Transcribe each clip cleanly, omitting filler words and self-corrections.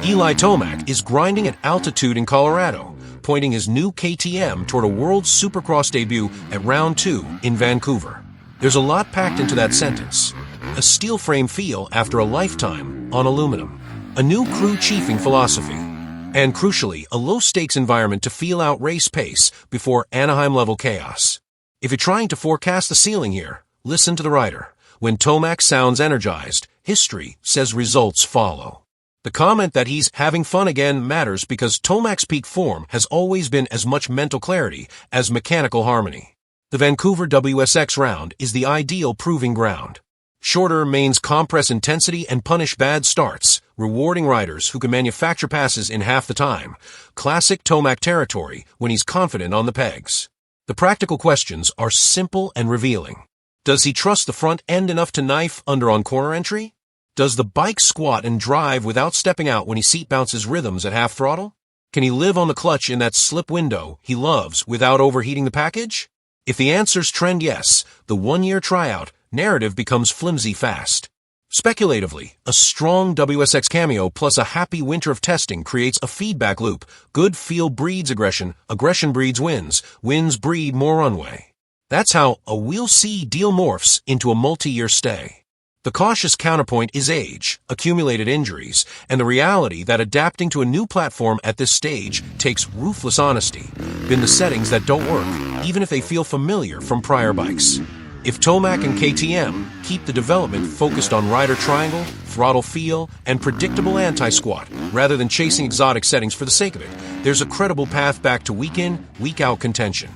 Eli Tomac is grinding at altitude in Colorado, pointing his new KTM toward a World Supercross debut at Round 2 in Vancouver. There's a lot packed into that sentence. A steel frame feel after a lifetime on aluminum. A new crew chiefing philosophy. And crucially, a low-stakes environment to feel out race pace before Anaheim-level chaos. If you're trying to forecast the ceiling here, listen to the rider. When Tomac sounds energized, history says results follow. The comment that he's having fun again matters because Tomac's peak form has always been as much mental clarity as mechanical harmony. The Vancouver WSX round is the ideal proving ground. Shorter mains compress intensity and punish bad starts, rewarding riders who can manufacture passes in half the time. Classic Tomac territory when he's confident on the pegs. The practical questions are simple and revealing. Does he trust the front end enough to knife under on corner entry? Does the bike squat and drive without stepping out when he seat bounces rhythms at half throttle? Can he live on the clutch in that slip window he loves without overheating the package? If the answers trend yes, the one-year tryout narrative becomes flimsy fast. Speculatively, a strong WSX cameo plus a happy winter of testing creates a feedback loop. Good feel breeds aggression, aggression breeds wins, wins breed more runway. That's how a we'll see deal morphs into a multi-year stay. The cautious counterpoint is age, accumulated injuries, and the reality that adapting to a new platform at this stage takes ruthless honesty. Been the settings that don't work, even if they feel familiar from prior bikes. If Tomac and KTM keep the development focused on rider triangle, throttle feel, and predictable anti-squat, rather than chasing exotic settings for the sake of it, there's a credible path back to week-in, week-out contention.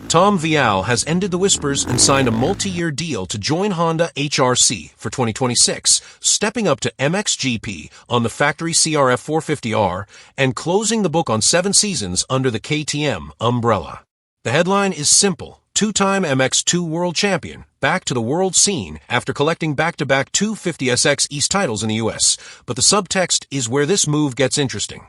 Tom Vialle has ended the whispers and signed a multi-year deal to join Honda HRC for 2026, stepping up to MXGP on the factory CRF 450R and closing the book on 7 seasons under the KTM umbrella. The headline is simple: two-time MX2 world champion, back to the world scene after collecting back-to-back 250SX East titles in the US. But the subtext is where this move gets interesting.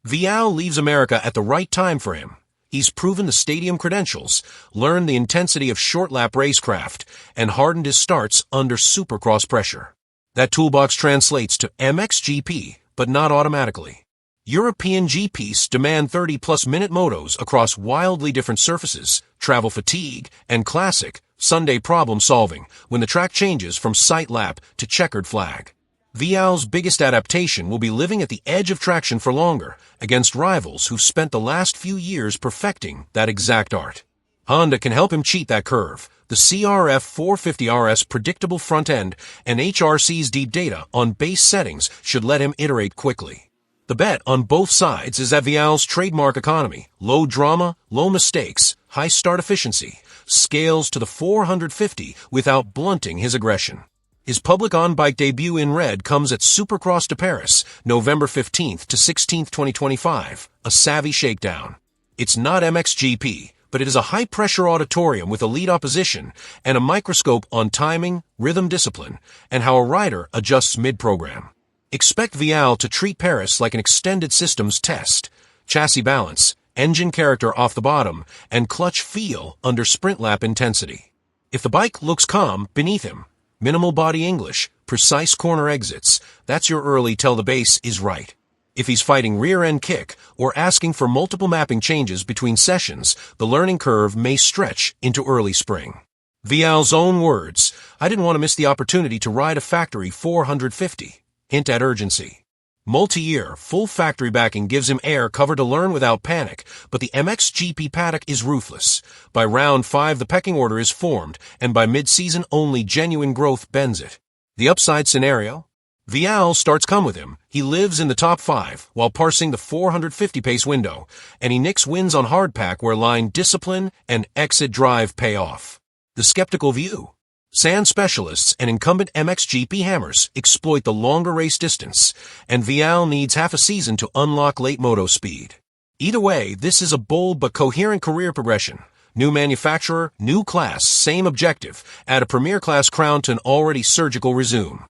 Vialle leaves America at the right time for him. He's proven the stadium credentials, learned the intensity of short-lap racecraft, and hardened his starts under Supercross pressure. That toolbox translates to MXGP, but not automatically. European GPs demand 30-plus minute motos across wildly different surfaces, travel fatigue, and classic Sunday problem-solving when the track changes from sight lap to checkered flag. Vialle's biggest adaptation will be living at the edge of traction for longer, against rivals who've spent the last few years perfecting that exact art. Honda can help him cheat that curve. The CRF 450RS predictable front end and HRC's deep data on base settings should let him iterate quickly. The bet on both sides is that Vialle's trademark economy, low drama, low mistakes, high start efficiency, scales to the 450 without blunting his aggression. His public on-bike debut in red comes at Supercross de Paris, November 15th to 16th, 2025, a savvy shakedown. It's not MXGP, but it is a high-pressure auditorium with elite opposition and a microscope on timing, rhythm discipline, and how a rider adjusts mid-program. Expect Vialle to treat Paris like an extended systems test: chassis balance, engine character off the bottom, and clutch feel under sprint lap intensity. If the bike looks calm beneath him, minimal body English, precise corner exits, that's your early tell the base is right. If he's fighting rear-end kick or asking for multiple mapping changes between sessions, the learning curve may stretch into early spring. Vialle's own words: "I didn't want to miss the opportunity to ride a factory 450. Hint at urgency. Multi-year, full factory backing gives him air cover to learn without panic, but the MXGP paddock is ruthless. By round 5 the pecking order is formed, and by mid-season only genuine growth bends it. The upside scenario? Vialle starts come with him. He lives in the top 5 while parsing the 450 pace window, and he nicks wins on hardpack where line discipline and exit drive pay off. The skeptical view? Sand specialists and incumbent MXGP hammers exploit the longer race distance, and Vialle needs half a season to unlock late moto speed. Either way, this is a bold but coherent career progression. New manufacturer, new class, same objective. Add a premier class crown to an already surgical resume.